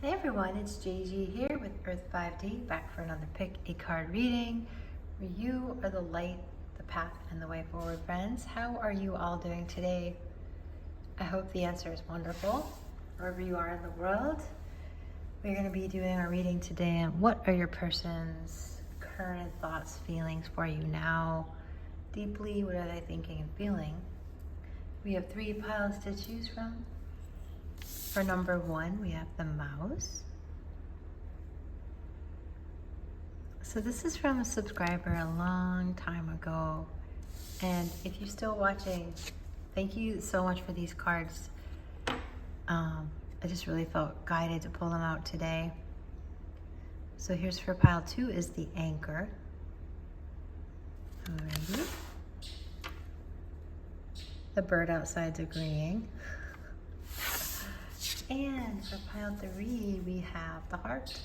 Hey everyone, it's JG here with Earth 5D, back for another pick a card reading where you are the light, the path, and the way forward, friends. How are you all doing today? I hope the answer is wonderful, wherever you are in the world. We're going to be doing our reading today on what are your person's current thoughts, feelings for you now, deeply, what are they thinking and feeling? We have 3 piles to choose from. For number 1, we have the mouse. So this is from a subscriber a long time ago. And if you're still watching, thank you so much for these cards. I just really felt guided to pull them out today. So here's for pile 2 is the anchor. Alrighty. The bird outside's agreeing. And for pile 3, we have the heart.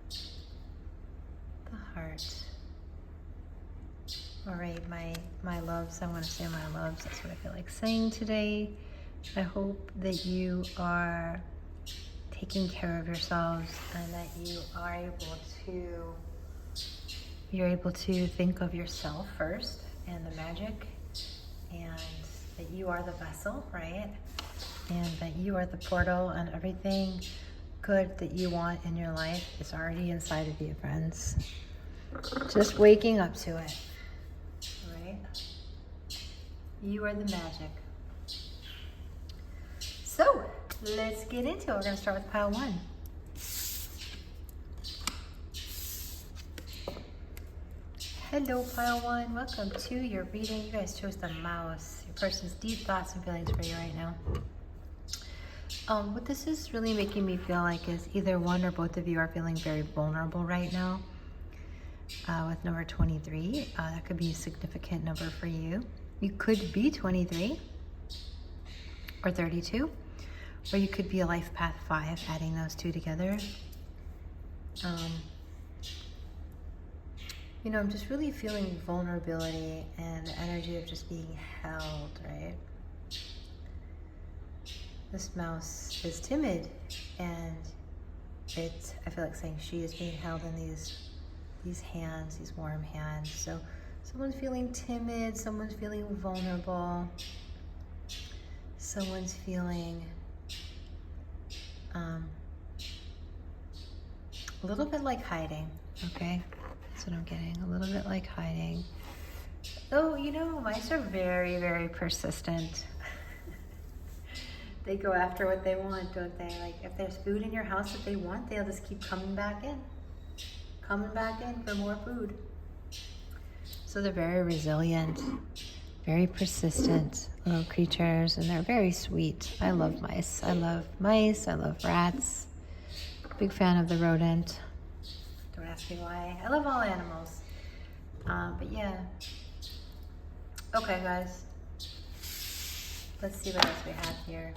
The heart. All right, my loves, I want to say my loves. That's what I feel like saying today. I hope that you are taking care of yourselves and that you're able to think of yourself first and the magic, and that you are the vessel, right? And that you are the portal, and everything good that you want in your life is already inside of you, friends. Just waking up to it, right? You are the magic. So, let's get into it. We're going to start with pile 1. Hello, pile 1. Welcome to your reading. You guys chose the mouse. Your person's deep thoughts and feelings for you right now. What this is really making me feel like is either one or both of you are feeling very vulnerable right now. With number 23, that could be a significant number for you. You could be 23 or 32, or you could be a life path 5, adding those 2 together. I'm just really feeling vulnerability and the energy of just being held, right? This mouse is timid, and I feel like saying she is being held in these hands, these warm hands. So someone's feeling timid, someone's feeling vulnerable, someone's feeling a little bit like hiding, okay? That's what I'm getting, a little bit like hiding. Oh, mice are very, very persistent. They go after what they want, don't they? Like, if there's food in your house that they want, they'll just keep coming back in for more food. So they're very resilient, very persistent little creatures, and they're very sweet. I love mice. I love rats. Big fan of the rodent. Don't ask me why. I love all animals. But yeah. Okay, guys. Let's see what else we have here.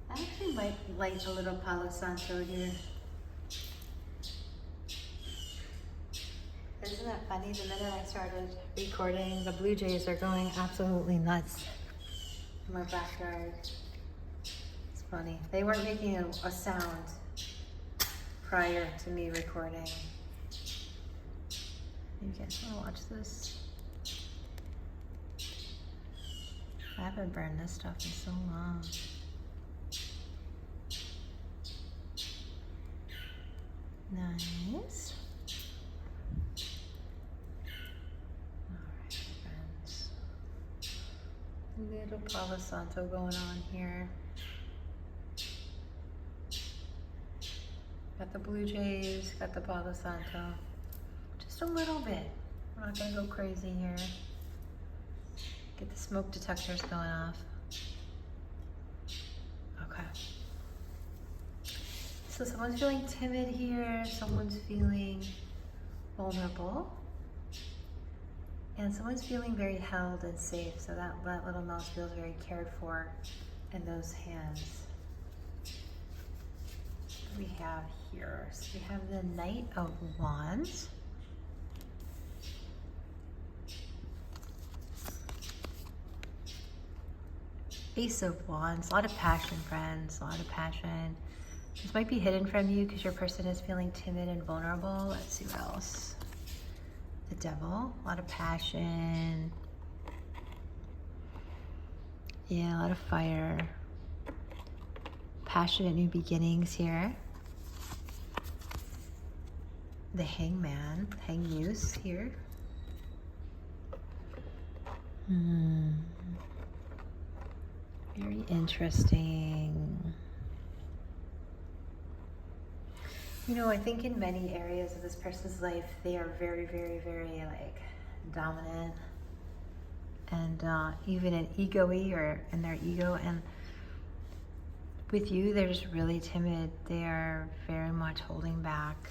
I actually might light a little Palo Santo here. Isn't that funny? The minute I started recording, the blue jays are going absolutely nuts in my backyard. It's funny. They weren't making a sound prior to me recording. You guys want to watch this? I haven't burned this stuff in so long. Nice. Alright, friends. Little Palo Santo going on here. Got the blue jays, got the Palo Santo. Just a little bit. We're not going to go crazy here. Get the smoke detectors going off. Okay. So someone's feeling timid here, someone's feeling vulnerable, and someone's feeling very held and safe. So that little mouse feels very cared for in those hands. What do we have here? So we have the Knight of Wands. Ace of Wands, a lot of passion, friends, a lot of passion. This might be hidden from you because your person is feeling timid and vulnerable. Let's see what else. The Devil, a lot of passion. Yeah, a lot of fire. Passionate new beginnings here. The Hangman, Hang Muse here. Very interesting. You know, I think in many areas of this person's life, they are very, very, very like dominant and even an ego-y or in their ego. And with you, they're just really timid. They are very much holding back,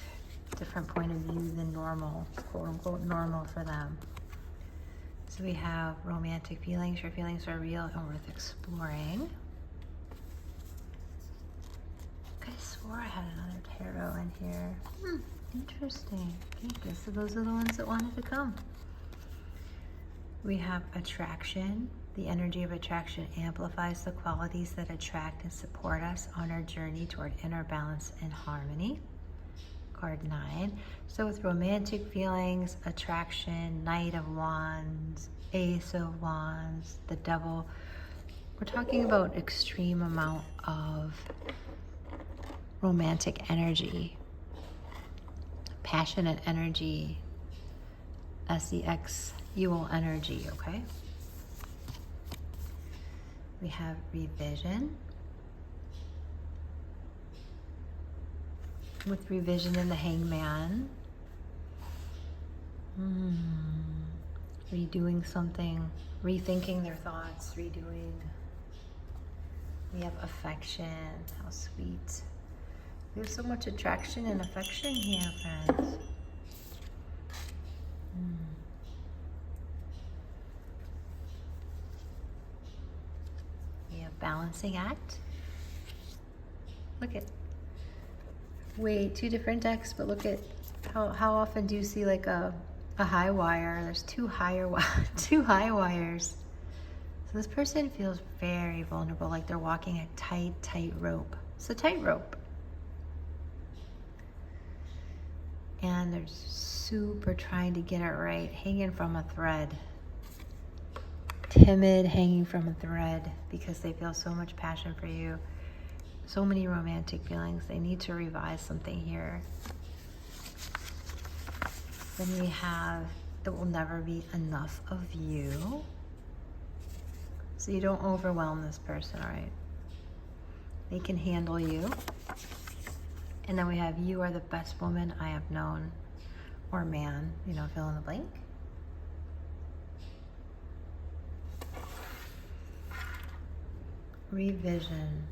different point of view than normal, quote unquote, normal for them. So we have romantic feelings. Your feelings are real and worth exploring. I swore I had another tarot in here. Interesting. Okay, so those are the ones that wanted to come. We have attraction. The energy of attraction amplifies the qualities that attract and support us on our journey toward inner balance and harmony. Card 9. So with romantic feelings, attraction, Knight of Wands, Ace of Wands, the Devil, we're talking about extreme amount of romantic energy, passionate energy, SEXual energy, okay? We have revision. With revision in the Hangman. Redoing something, rethinking their thoughts, redoing. We have affection, how sweet. There's so much attraction and affection here, friends. We have balancing act. Look at, wait, two different decks, but look at how often do you see like a high wire? There's two high wires. So this person feels very vulnerable, like they're walking a tight rope. It's a tightrope. And they're super trying to get it right, hanging from a thread. Timid, hanging from a thread because they feel so much passion for you. So many romantic feelings. They need to revise something here. Then we have, it will never be enough of you. So you don't overwhelm this person, all right? They can handle you. And then we have, you are the best woman I have known, or man, you know, fill in the blank. Revision.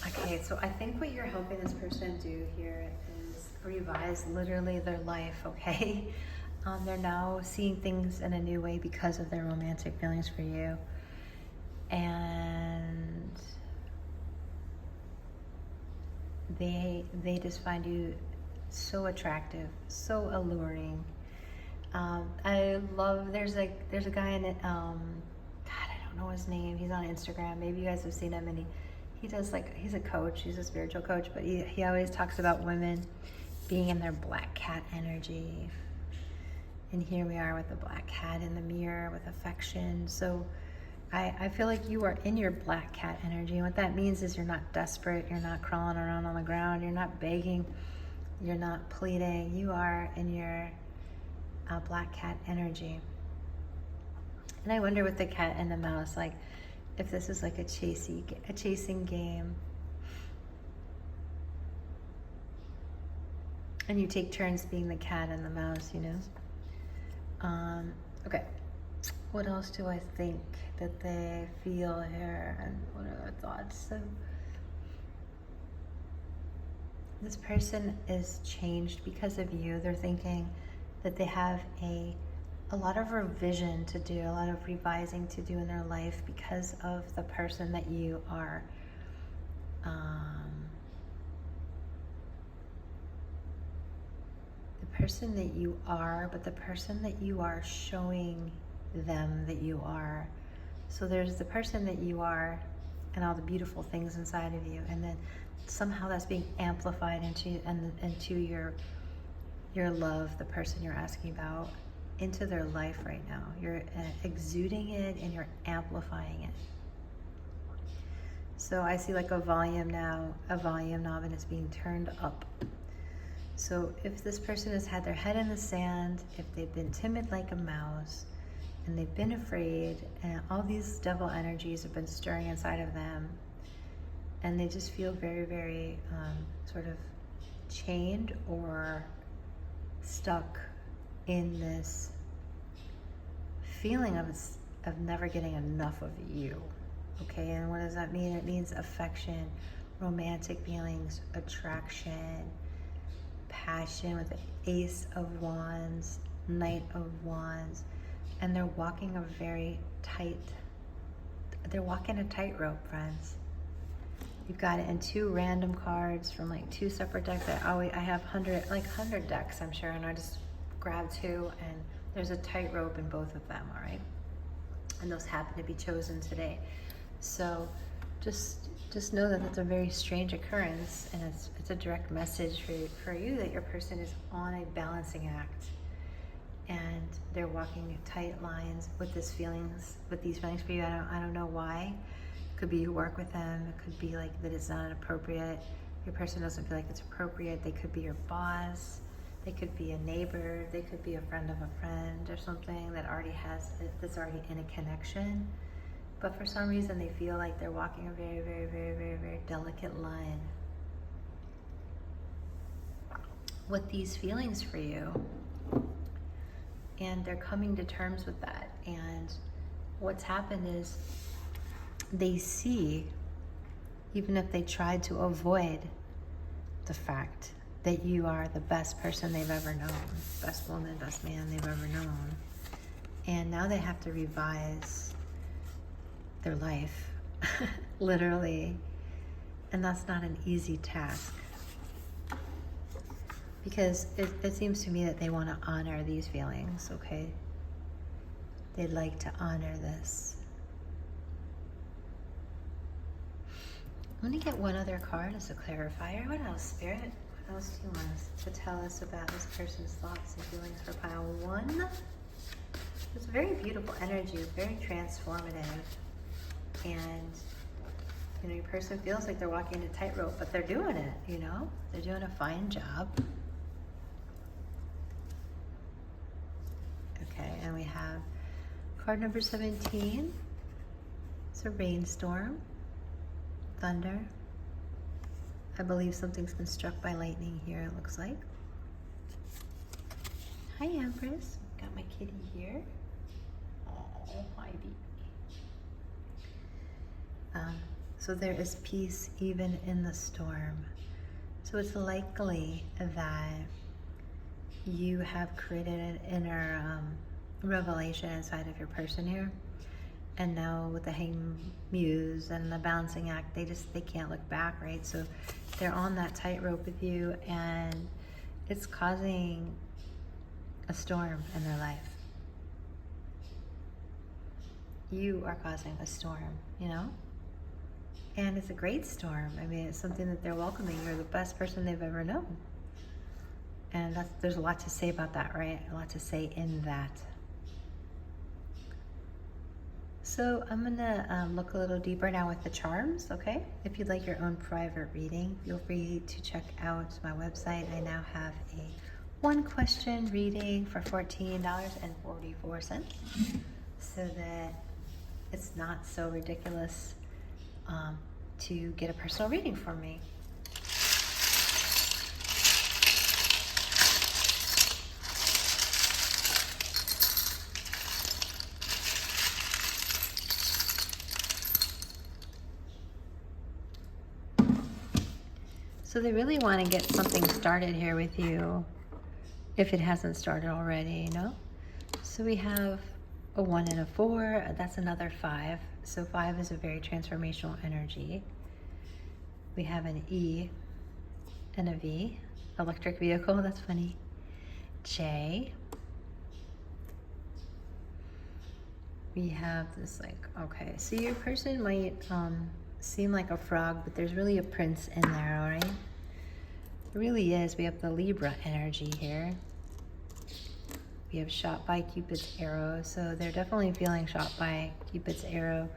Okay, so I think what you're helping this person do here is revise literally their life, okay? They're now seeing things in a new way because of their romantic feelings for you. And they just find you so attractive, so alluring. I love, there's a guy in it, God, I don't know his name. He's on Instagram. Maybe you guys have seen him, and he does, like, he's a coach. He's a spiritual coach, but he always talks about women being in their black cat energy. And here we are with the black cat in the mirror with affection. So I feel like you are in your black cat energy. And what that means is you're not desperate. You're not crawling around on the ground. You're not begging. You're not pleading. You are in your black cat energy. And I wonder with the cat and the mouse, like, if this is like a chasing game. And you take turns being the cat and the mouse, you know? Okay. What else do I think that they feel here, and what are their thoughts? So this person is changed because of you. They're thinking that they have a lot of revision to do, a lot of revising to do in their life because of the person that you are. The person that you are, but the person that you are showing them that you are. So there's the person that you are and all the beautiful things inside of you, and then somehow that's being amplified into your love, the person you're asking about, into their life right now. You're exuding it and you're amplifying it. So I see like a volume knob, and it's being turned up. So if this person has had their head in the sand, if they've been timid like a mouse, and they've been afraid, and all these devil energies have been stirring inside of them, and they just feel very, very sort of chained or stuck in this feeling of never getting enough of you. Okay, and what does that mean? It means affection, romantic feelings, attraction, passion with the Ace of Wands, Knight of Wands, and they're walking a tightrope, friends. You've got it in 2 random cards from like 2 separate decks. I have 100 decks, I'm sure, and I just grabbed 2, and there's a tightrope in both of them, all right? And those happen to be chosen today. So just know that that's a very strange occurrence, and it's a direct message for you that your person is on a balancing act, and they're walking tight lines with these feelings for you. I don't know why. It could be you work with them. It could be like that it's not appropriate. Your person doesn't feel like it's appropriate. They could be your boss. They could be a neighbor. They could be a friend of a friend or something that's already in a connection. But for some reason, they feel like they're walking a very, very, very, very, very delicate line with these feelings for you. And they're coming to terms with that. And what's happened is they see, even if they tried to avoid the fact that you are the best person they've ever known, best woman, best man they've ever known. And now they have to revise their life, literally. And that's not an easy task. Because it seems to me that they want to honor these feelings, okay? They'd like to honor this. I'm going to get one other card as a clarifier. What else, Spirit? What else do you want us to tell us about this person's thoughts and feelings for pile 1? It's very beautiful energy, very transformative. And, your person feels like they're walking a tightrope, but they're doing it, They're doing a fine job. Okay, and we have card number 17. It's a rainstorm, thunder. I believe something's been struck by lightning here, it looks like. Hi, Empress. Got my kitty here. Oh, hi, baby. So there is peace even in the storm. So it's likely that you have created an inner revelation inside of your person here. And now with the Hanged Muse and the balancing act, they can't look back, right? So they're on that tightrope with you, and it's causing a storm in their life. You are causing a storm, And it's a great storm. I mean, it's something that they're welcoming. You're the best person they've ever known. And there's a lot to say about that, right? A lot to say in that. So I'm gonna look a little deeper now with the charms, okay? If you'd like your own private reading, feel free to check out my website. I now have a 1-question reading for $14.44, so that it's not so ridiculous to get a personal reading from me. So they really want to get something started here with you, if it hasn't started already, So we have a 1 and a 4, that's another 5. So 5 is a very transformational energy. We have an E and a V, electric vehicle, that's funny. J. we have this like, okay, so your person might seem like a frog, but there's really a prince in there, all right? It really is. We have the Libra energy here. We have shot by Cupid's arrow, so they're definitely feeling shot by Cupid's arrow.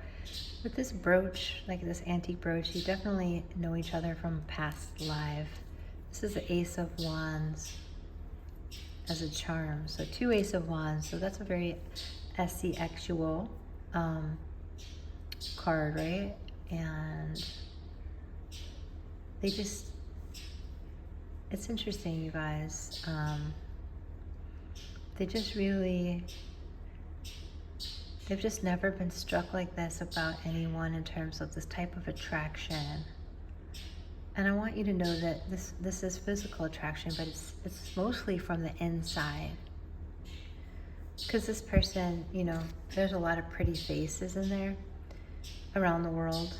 With this brooch, like this antique brooch, you definitely know each other from past life. This is the Ace of Wands as a charm. So 2 Ace of Wands, so that's a very sexual card, right? And they just, it's interesting, you guys. They just really, they've just never been struck like this about anyone in terms of this type of attraction. And I want you to know that this is physical attraction, but it's mostly from the inside. Because this person, you know, there's a lot of pretty faces in there around the world,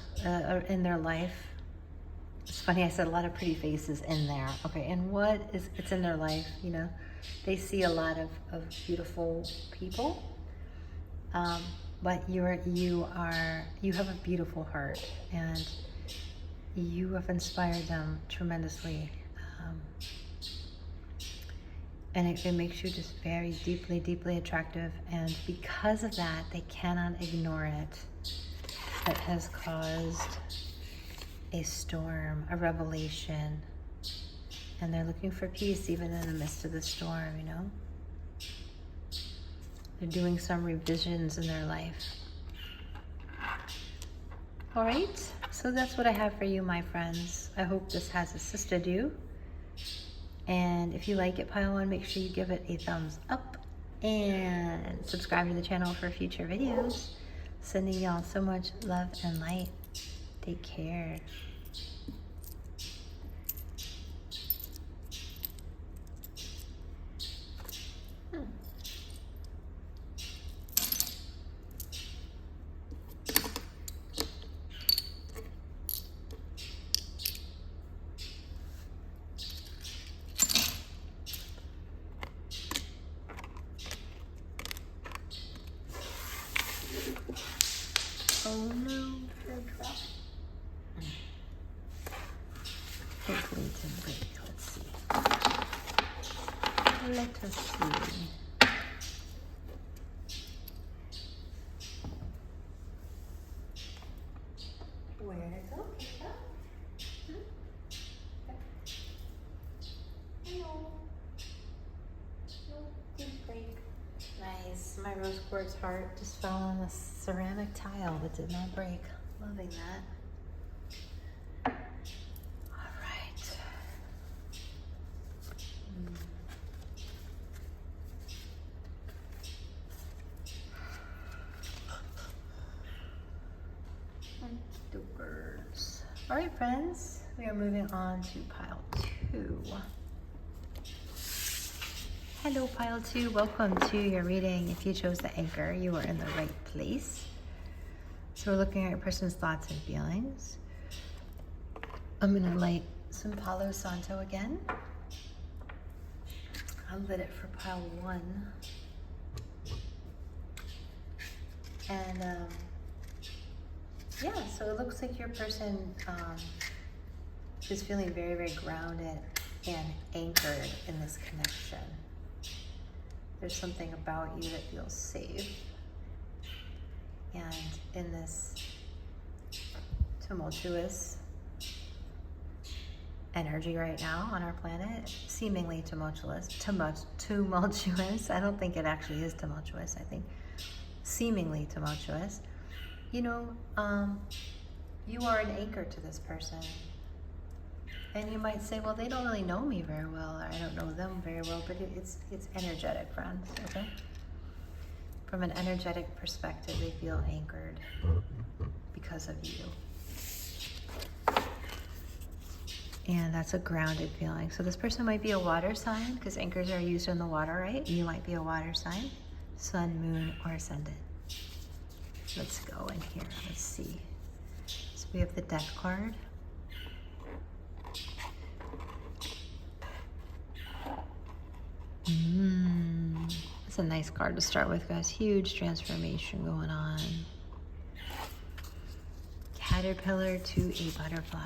in their life. It's funny, I said a lot of pretty faces in there. Okay, and what is, it's in their life, you know. They see a lot of beautiful people. But you have a beautiful heart, and you have inspired them tremendously. And it makes you just very deeply, deeply attractive. And because of that, they cannot ignore it. That has caused a storm, a revelation. And they're looking for peace even in the midst of the storm, you know? They're doing some revisions in their life. All right, so that's what I have for you, my friends. I hope this has assisted you. And if you like it, pile on, make sure you give it a thumbs up and subscribe to the channel for future videos. Sending y'all so much love and light. Take care. Oh no, her drop. Hopefully it didn't break. Let's see. Let us see. Where did it go? Hello. No, didn't break. Nice. My rose quartz heart just fell on the ceramic tile but did not break. Loving that. All right. All right, friends. We are moving on to pile 2. Hello, pile 2. Welcome to your reading. If you chose the anchor, you are in the right place. So we're looking at your person's thoughts and feelings. I'm going to light some Palo Santo again. I lit it for pile 1. And yeah, so it looks like your person is feeling very, very grounded and anchored in this connection. There's something about you that feels safe. And in this tumultuous energy right now on our planet, seemingly tumultuous. I don't think it actually is tumultuous. I think seemingly tumultuous. You know, you are an anchor to this person. And you might say, well, they don't really know me very well, or I don't know them very well, but it's energetic, friends, okay? From an energetic perspective, they feel anchored because of you. And that's a grounded feeling. So this person might be a water sign, because anchors are used in the water, right? You might be a water sign, sun, moon, or ascendant. Let's go in here. Let's see. So we have the Death card. It's a nice card to start with, guys. Huge transformation going on. Caterpillar to a butterfly.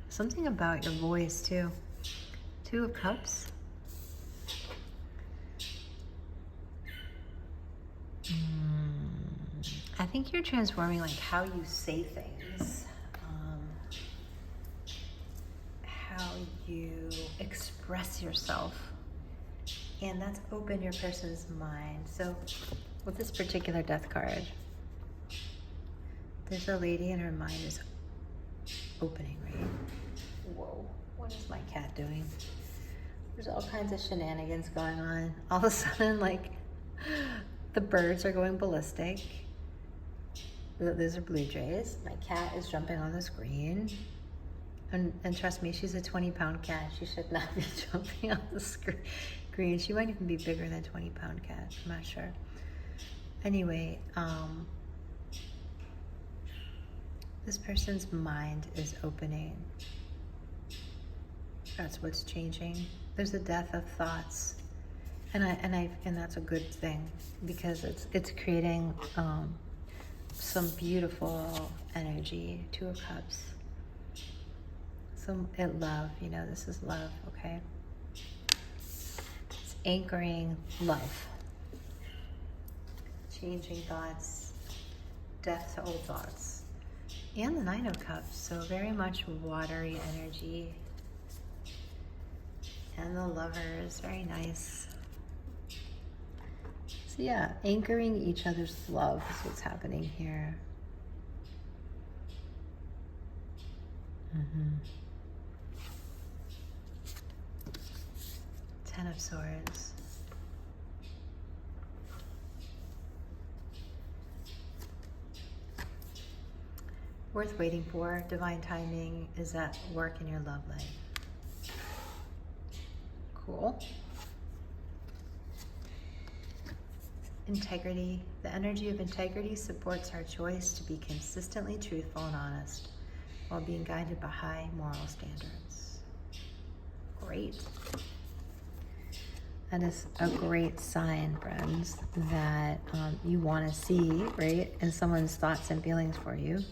Something about your voice too. Two of Cups. I think you're transforming like how you say things, how you express yourself, and that's opened your person's mind. So with this particular death card, there's a lady and her mind is opening, right? Whoa, what is my cat doing? There's all kinds of shenanigans going on. All of a sudden, like, the birds are going ballistic. Those are blue jays. My cat is jumping on the screen. And trust me, she's a 20-pound cat. She should not be jumping on the screen. She might even be bigger than a 20-pound cat. I'm not sure. Anyway, this person's mind is opening. That's what's changing. There's a death of thoughts. And that's a good thing, because it's creating some beautiful energy. Two of Cups. Love, this is love, okay? It's anchoring love. Changing thoughts, death to old thoughts. And the Nine of Cups, so very much watery energy. And the Lovers, very nice. So yeah, anchoring each other's love is what's happening here. Ten of Swords. Worth waiting for. Divine timing is at work in your love life. Cool. Integrity. The energy of integrity supports our choice to be consistently truthful and honest while being guided by high moral standards. Great. That is a great sign, friends, that you want to see, right, in someone's thoughts and feelings for you.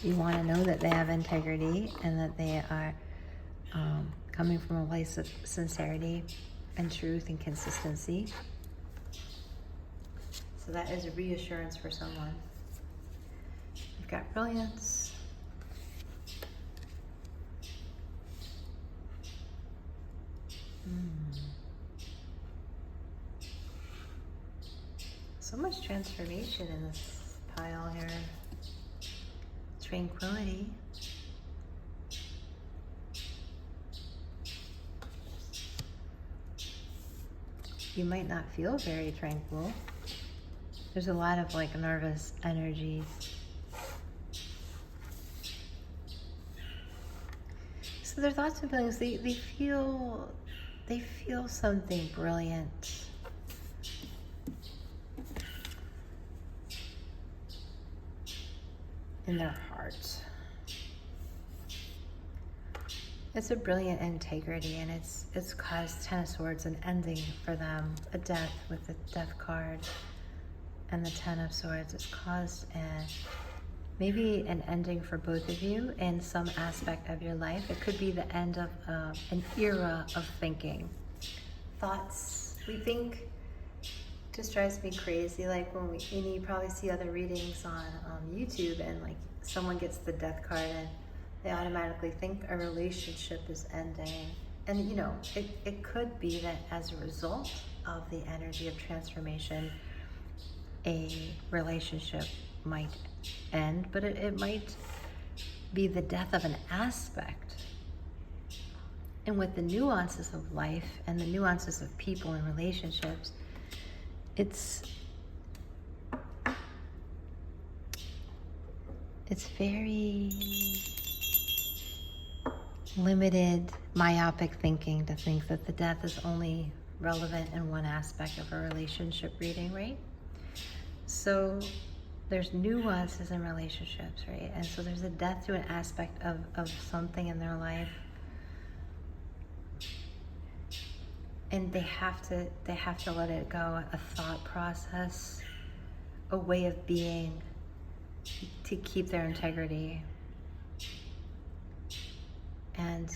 You want to know that they have integrity and that they are coming from a place of sincerity and truth and consistency. So that is a reassurance for someone. You've got Brilliance. So much transformation in this pile here. Tranquility. You might not feel very tranquil. There's a lot of like nervous energy. So their thoughts and feelings, they feel something brilliant. In their heart. It's a brilliant integrity, and it's caused Ten of Swords an ending for them, a death with the Death card and the Ten of Swords. It's caused maybe an ending for both of you in some aspect of your life. It could be the end of an era of thinking. Thoughts, we think, just drives me crazy. Like when you probably see other readings on YouTube, and like someone gets the Death card and they automatically think a relationship is ending. And it could be that as a result of the energy of transformation, a relationship might end, but it might be the death of an aspect. And with the nuances of life and the nuances of people and relationships, it's very limited, myopic thinking to think that the death is only relevant in one aspect of a relationship reading, right? So there's nuances in relationships, right? And so there's a death to an aspect of something in their life. And they have to let it go, a thought process, a way of being, to keep their integrity. And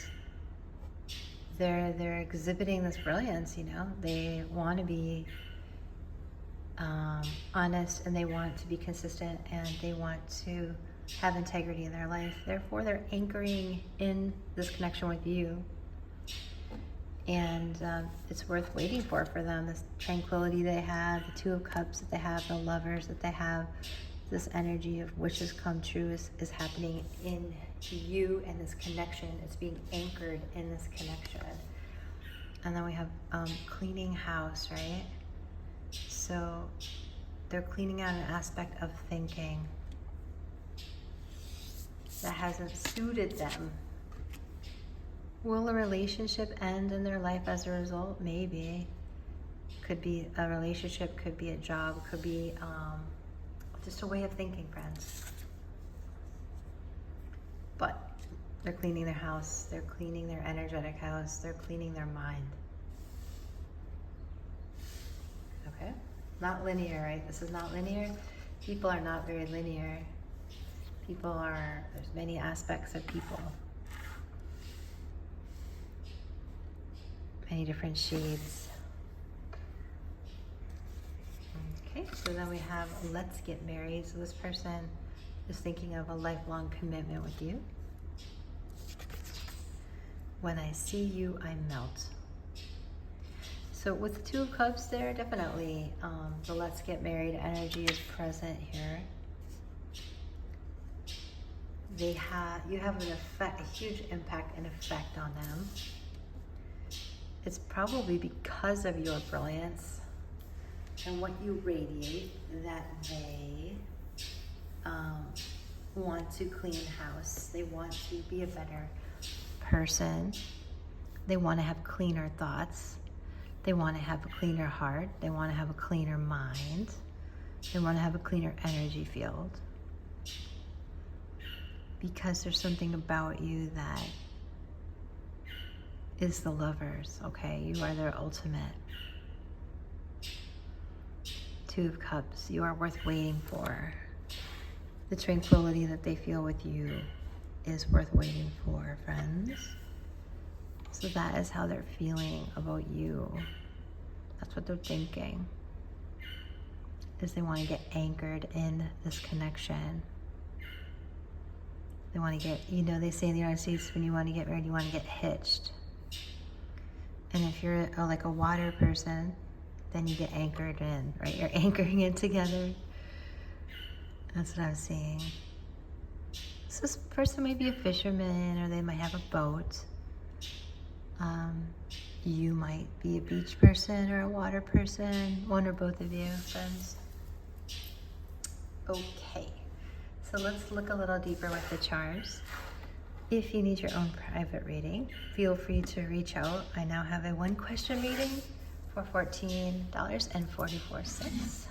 they're exhibiting this brilliance, you know. They want to be honest, and they want to be consistent, and they want to have integrity in their life. Therefore, they're anchoring in this connection with you. And it's worth waiting for them. This tranquility they have, the Two of Cups that they have, the Lovers that they have, this energy of wishes come true is happening in you, and this connection is being anchored in this connection. And then we have cleaning house, right? So they're cleaning out an aspect of thinking that hasn't suited them. Will a relationship end in their life as a result? Maybe. Could be a relationship, could be a job, could be just a way of thinking, friends. But they're cleaning their house, they're cleaning their energetic house, they're cleaning their mind. Okay? Not linear, right? This is not linear. People are not very linear. There's many aspects of people. Many different shades. Okay, so then we have let's get married. So this person is thinking of a lifelong commitment with you. When I see you, I melt. So with the Two of Cups there, definitely the let's get married energy is present here. You have a huge impact and effect on them. It's probably because of your brilliance and what you radiate that they want to clean house. They want to be a better person. They want to have cleaner thoughts. They want to have a cleaner heart. They want to have a cleaner mind. They want to have a cleaner energy field. Because there's something about you that is the Lovers, okay? You are their ultimate. Two of Cups, you are worth waiting for. The tranquility that they feel with you is worth waiting for, friends. So that is how they're feeling about you. That's what they're thinking. Is they want to get anchored in this connection. They want to get, they say in the United States, when you want to get married, you want to get hitched. And if you're like a water person, then you get anchored in, right? You're anchoring it together. That's what I'm seeing. So this person may be a fisherman, or they might have a boat. You might be a beach person or a water person, one or both of you, friends. Okay, so let's look a little deeper with the charms. If you need your own private reading, feel free to reach out. I now have a one-question reading for $14.44.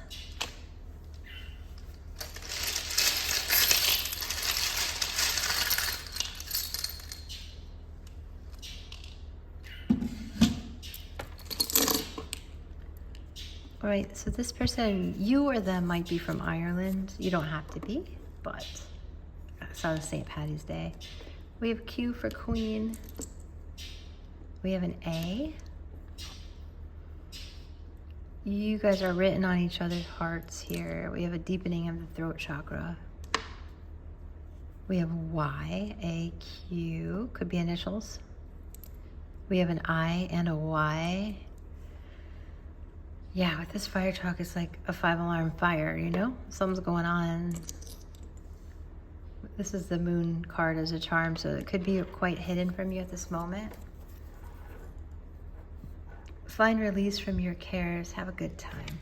All right, so this person, you or them, might be from Ireland. You don't have to be, but it's on St. Paddy's Day. We have Q for Queen. We have an A. You guys are written on each other's hearts here. We have a deepening of the throat chakra. We have Y, A, Q, could be initials. We have an I and a Y. Yeah, with this fire talk, it's like a 5-alarm fire, Something's going on. This is the Moon card as a charm, so it could be quite hidden from you at this moment. Find release from your cares. Have a good time.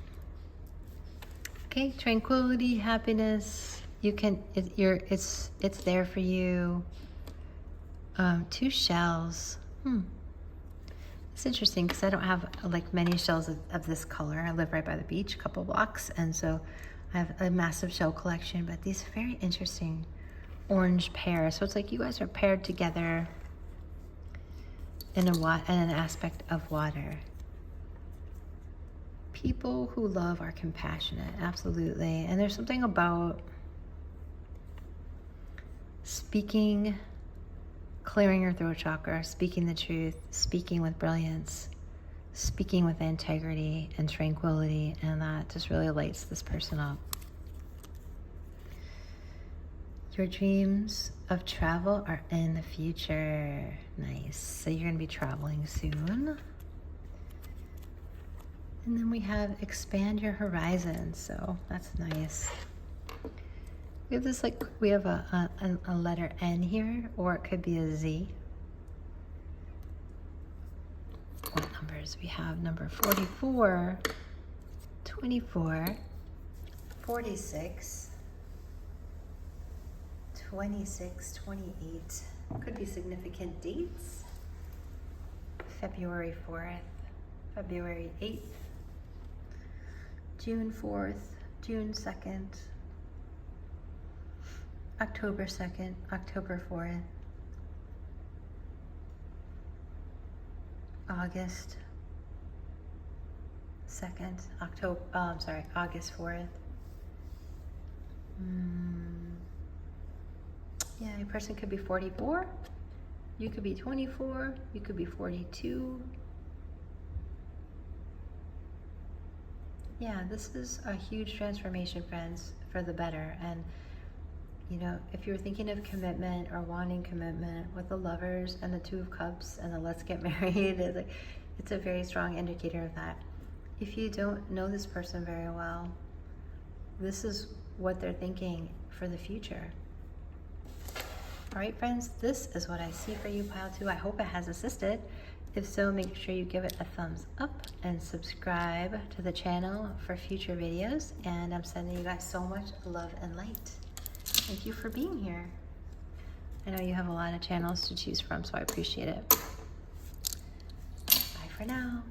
Okay, tranquility, happiness. It's there for you. 2 shells. It's interesting because I don't have like many shells of this color. I live right by the beach, a couple blocks, and so I have a massive shell collection, but these very interesting orange pair. So it's like you guys are paired together in an aspect of water. People who love are compassionate, absolutely. And there's something about speaking, clearing your throat chakra, speaking the truth, speaking with brilliance, speaking with integrity and tranquility, and that just really lights this person up. Your dreams of travel are in the future. Nice. So you're going to be traveling soon. And then we have expand your horizons. So that's nice. We have this we have a letter N here, or it could be a Z. What numbers? We have number 44, 24, 46, 26, 28. Could be significant dates. February 4th, February 8th, June 4th, June 2nd, October 2nd, October 4th, August 2nd, August 4th. Yeah, your person could be 44, you could be 24, you could be 42. Yeah, this is a huge transformation, friends, for the better. And you know, if you're thinking of commitment or wanting commitment with the Lovers and the Two of Cups and the Let's Get Married, it's a very strong indicator of that. If you don't know this person very well, this is what they're thinking for the future. All right, friends, this is what I see for you, pile 2. I hope it has assisted. If so, make sure you give it a thumbs up and subscribe to the channel for future videos. And I'm sending you guys so much love and light. Thank you for being here. I know you have a lot of channels to choose from, so I appreciate it. Bye for now.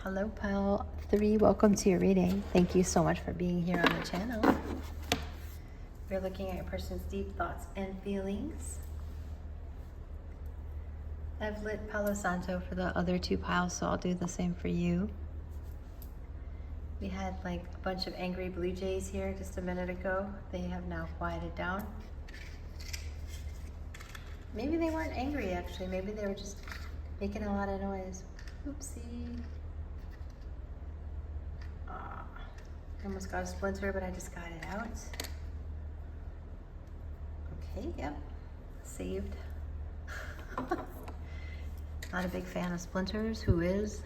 Hello, pile 3. Welcome to your reading. Thank you so much for being here on the channel. We're looking at a person's deep thoughts and feelings. I've lit Palo Santo for the other 2 piles, so I'll do the same for you. We had like a bunch of angry blue jays here just a minute ago. They have now quieted down. Maybe they weren't angry, actually. Maybe they were just making a lot of noise. Oopsie. I almost got a splinter, but I just got it out. Okay, yep, saved. Not a big fan of splinters. Who is?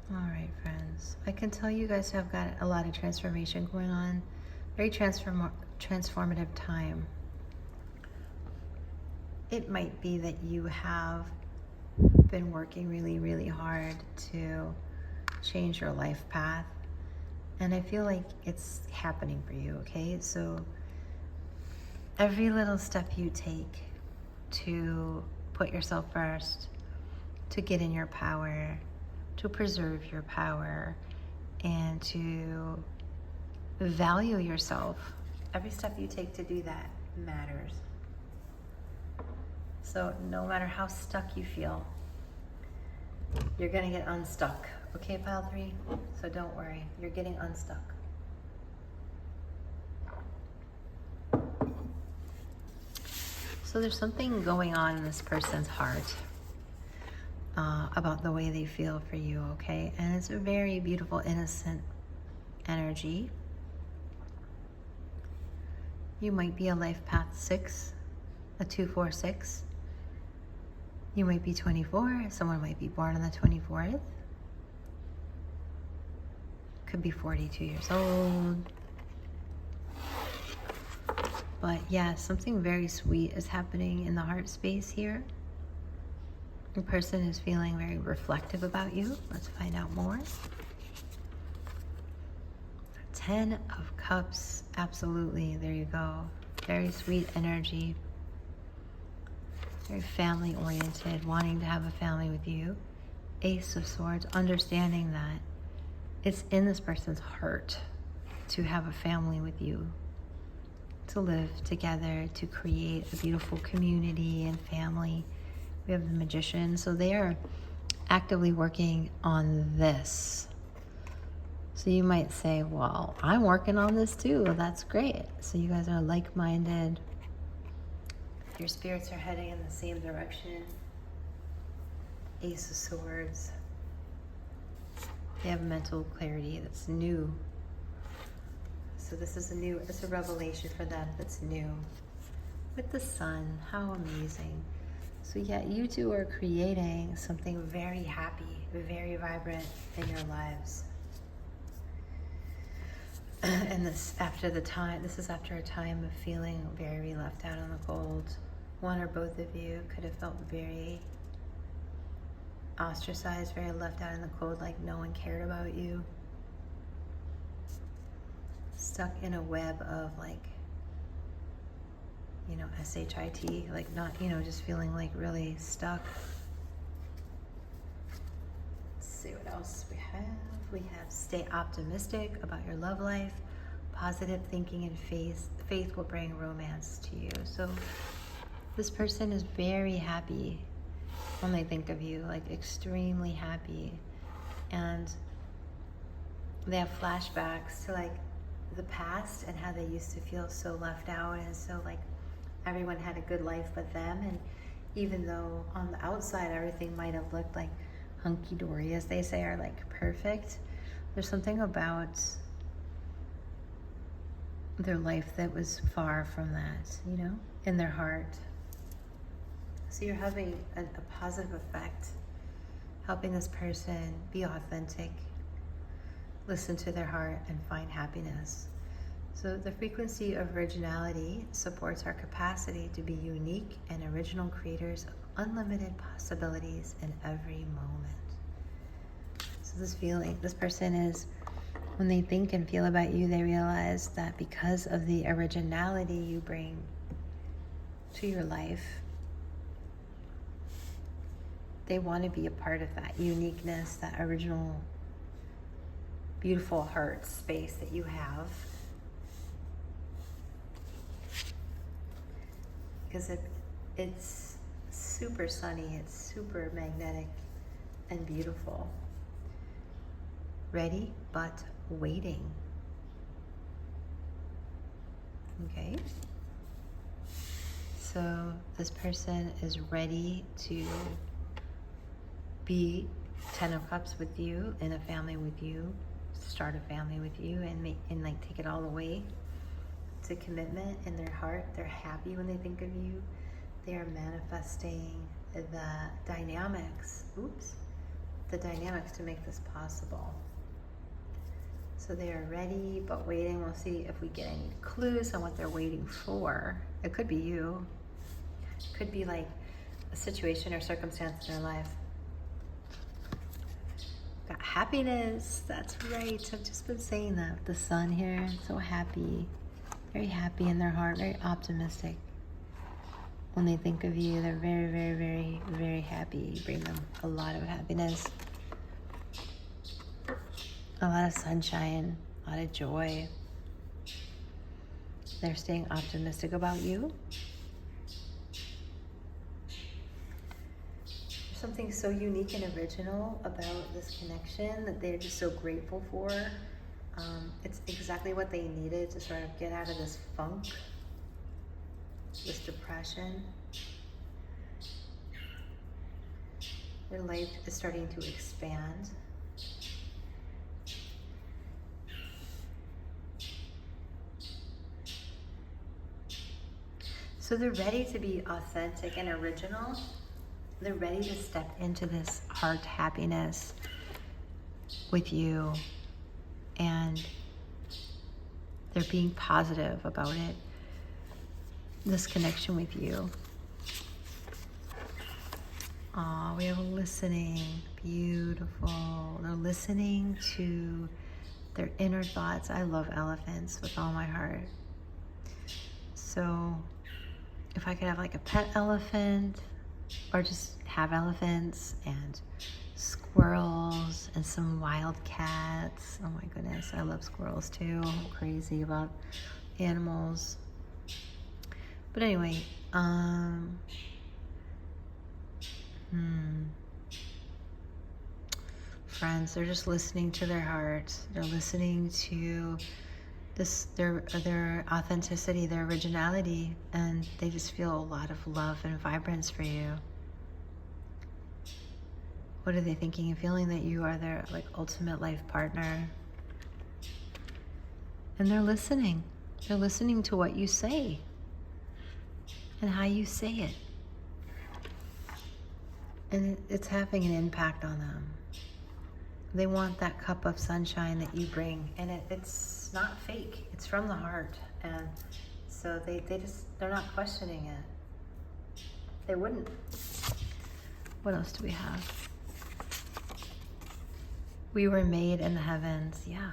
All right, friends. I can tell you guys have got a lot of transformation going on. Very transformative time. It might be that you have been working really, really hard to change your life path. And I feel like it's happening for you, okay? So every little step you take to put yourself first, to get in your power, to preserve your power, and to value yourself, every step you take to do that matters. So no matter how stuck you feel, you're gonna get unstuck. Okay, pile 3? So don't worry, you're getting unstuck. So there's something going on in this person's heart about the way they feel for you, okay? And it's a very beautiful, innocent energy. You might be a life path 6. a 246. You might be 24. Someone might be born on the 24th. Could be 42 years old. But yeah, something very sweet is happening in the heart space here. The person is feeling very reflective about you. Let's find out more. 10 of Cups, absolutely, there you go. Very sweet energy. Very family oriented, wanting to have a family with you. Ace of Swords, understanding that it's in this person's heart to have a family with you, to live together, to create a beautiful community and family. We have the Magician, so they are actively working on this. So you might say, well, I'm working on this too. Well, that's great. So you guys are like-minded. Your spirits are heading in the same direction. Ace of Swords. They have mental clarity that's new. So this is it's a revelation for them that's new. With the Sun, how amazing. So yeah, you two are creating something very happy, very vibrant in your lives. And this is after a time of feeling very left out in the cold. One or both of you could have felt very ostracized, very left out in the cold, like no one cared about you. Stuck in a web of like, SHIT, like not, just feeling like really stuck. Let's see what else we have. We have stay optimistic about your love life. Positive thinking and faith will bring romance to you. So this person is very happy when they think of you, like extremely happy. And they have flashbacks to like the past and how they used to feel so left out and so like everyone had a good life but them. And even though on the outside everything might have looked like hunky-dory, as they say, or like perfect, there's something about their life that was far from that, in their heart. So you're having a positive effect, helping this person be authentic, listen to their heart, and find happiness. So the frequency of originality supports our capacity to be unique and original creators of unlimited possibilities in every moment. So this person is, when they think and feel about you, they realize that because of the originality you bring to your life, they want to be a part of that uniqueness, that original, beautiful heart space that you have. Because it's super sunny, it's super magnetic and beautiful. Ready, but waiting. Okay. So this person is ready to be 10 of Cups with you, in a family with you, start a family with you, and like take it all the way to commitment in their heart. They're happy when they think of you. They are manifesting the dynamics to make this possible. So they are ready but waiting. We'll see if we get any clues on what they're waiting for. It could be you. It could be like a situation or circumstance in their life. Got happiness. That's right. I've just been saying that with the Sun here. So happy. Very happy in their heart. Very optimistic. When they think of you, they're very, very, very, very happy. You bring them a lot of happiness. A lot of sunshine. A lot of joy. They're staying optimistic about you. Something so unique and original about this connection that they're just so grateful for. It's exactly what they needed to sort of get out of this funk, this depression. Their life is starting to expand. So they're ready to be authentic and original. They're ready to step into this heart happiness with you, and they're being positive about it, this connection with you. We have listening, beautiful. They're listening to their inner thoughts. I love elephants with all my heart. So if I could have like a pet elephant, or just have elephants and squirrels and some wild cats. Oh my goodness, I love squirrels too. I'm crazy about animals. But anyway, friends, they're just listening to their heart. They're listening to their authenticity, their originality, and they just feel a lot of love and vibrance for you. What are they thinking and feeling? That you are their like ultimate life partner. And they're listening. They're listening to what you say and how you say it. And it's having an impact on them. They want that cup of sunshine that you bring, and it's not fake. It's from the heart, and so they're not questioning it. They wouldn't. What else do we have? We were made in the heavens. Yeah.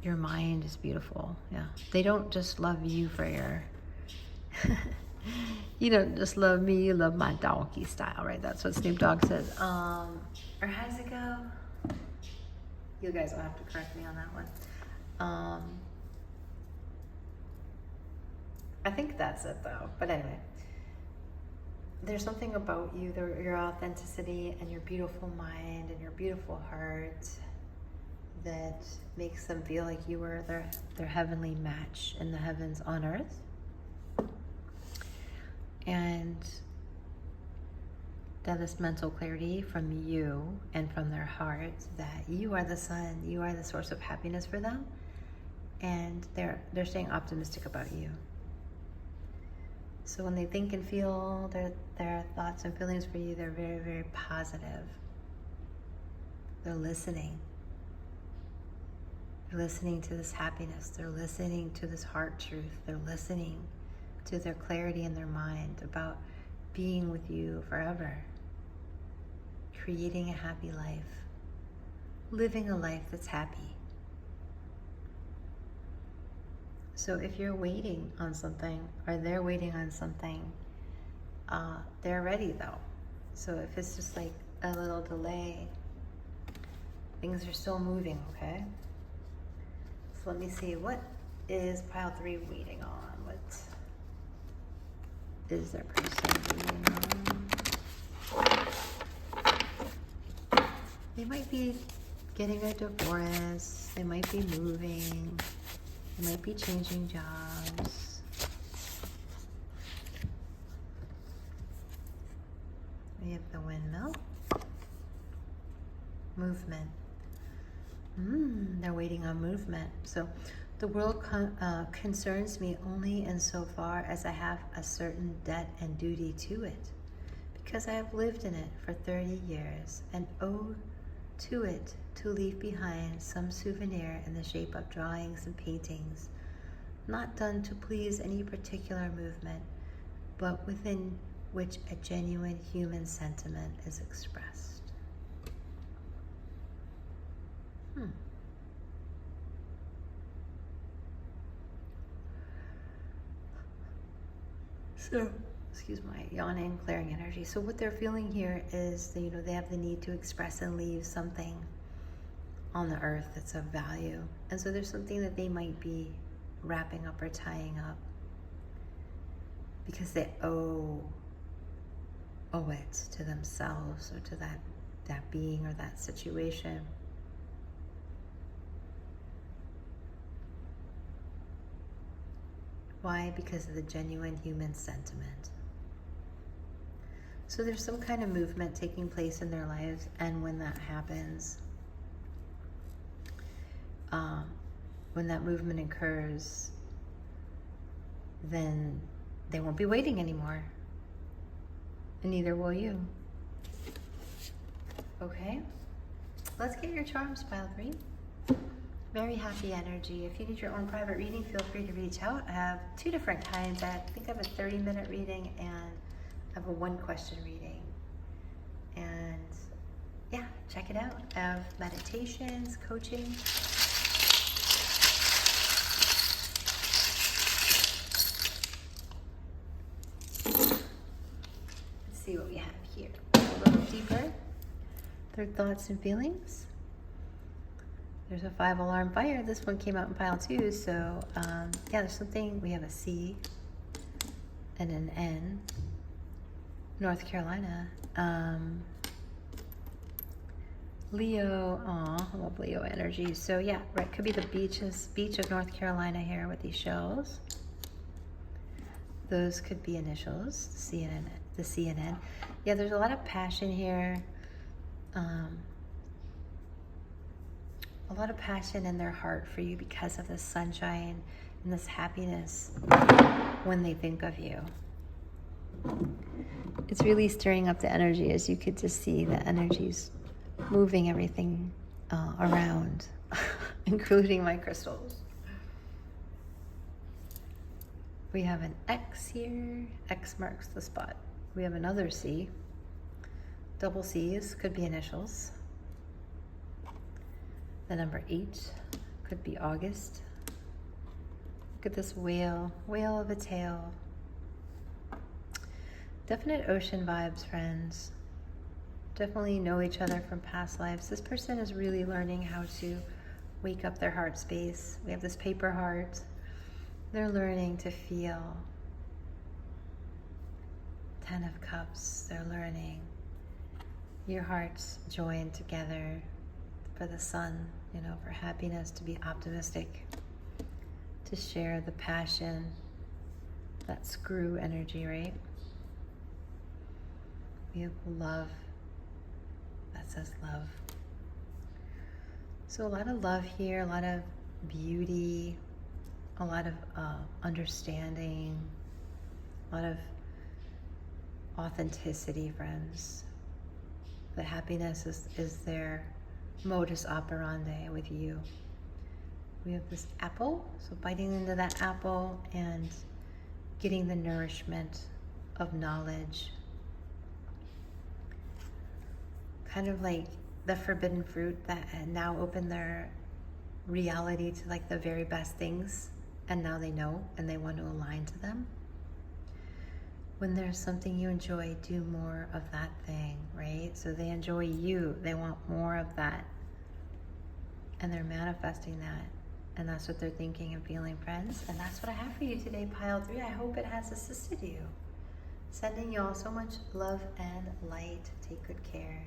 Your mind is beautiful. Yeah. They don't just love you for your. You don't just love me. You love my donkey style, right? That's what Snoop Dogg says. Or how does it go? You guys will have to correct me on that one. I think that's it though. But anyway, there's something about you, your authenticity and your beautiful mind and your beautiful heart that makes them feel like you are their heavenly match in the heavens on earth. And that this mental clarity from you and from their heart that you are the sun, you are the source of happiness for them, and they're staying optimistic about you. So when they think and feel their thoughts and feelings for you, they're very, very positive. They're listening. They're listening to this happiness. They're listening to this heart truth. They're listening to their clarity in their mind about being with you forever. Creating a happy life. Living a life that's happy. So if you're waiting on something, or they're waiting on something, they're ready though. So if it's just like a little delay, things are still moving, okay? So let me see, what is pile 3 waiting on? What is their person waiting on? They might be getting a divorce, they might be moving, they might be changing jobs. We have the windmill. Movement. They're waiting on movement. So the world concerns me only insofar as I have a certain debt and duty to it, because I have lived in it for 30 years and owe to it to leave behind some souvenir in the shape of drawings and paintings, not done to please any particular movement, but within which a genuine human sentiment is expressed. So, excuse my yawning, clearing energy. So what they're feeling here is that, they have the need to express and leave something on the earth that's of value. And so there's something that they might be wrapping up or tying up because they owe it to themselves or to that being or that situation. Why? Because of the genuine human sentiment. So there's some kind of movement taking place in their lives, and when that happens, when that movement occurs, then they won't be waiting anymore. And neither will you. Okay? Let's get your charms, pile 3. Very happy energy. If you need your own private reading, feel free to reach out. I have 2 different kinds. I think I have a 30-minute reading and I have a 1-question reading. And yeah, check it out. I have meditations, coaching. Let's see what we have here. A little deeper. Their thoughts and feelings. There's a 5-alarm fire. This one came out in pile 2. So yeah, there's something. We have a C and an N. North Carolina. Leo. Aw, I love Leo energy. So yeah, right. Could be the beach of North Carolina here with these shells. Those could be initials. The C and N. Yeah, there's a lot of passion here. A lot of passion in their heart for you because of this sunshine and this happiness when they think of you. It's really stirring up the energy, as you could just see the energies moving everything around, including my crystals. We have an X here. X marks the spot. We have another C. Double C's could be initials. The number 8 could be August. Look at this whale of a tail. Definite ocean vibes, friends. Definitely know each other from past lives. This person is really learning how to wake up their heart space. We have this paper heart. They're learning to feel. 10 of Cups. They're learning. Your hearts join together for the sun, for happiness, to be optimistic, to share the passion, that screw energy, right? We have love. That says love. So a lot of love here, a lot of beauty, a lot of understanding, a lot of authenticity, friends. The happiness is their modus operandi with you. We have this apple, so biting into that apple and getting the nourishment of knowledge. Kind of like the forbidden fruit that had now opened their reality to like the very best things, and now they know and they want to align to them. When there's something you enjoy, do more of that thing, right? So they enjoy you, they want more of that, and they're manifesting that, and that's what they're thinking and feeling, friends. And that's what I have for you today, pile 3. I hope it has assisted you. Sending you all so much love and light. Take good care.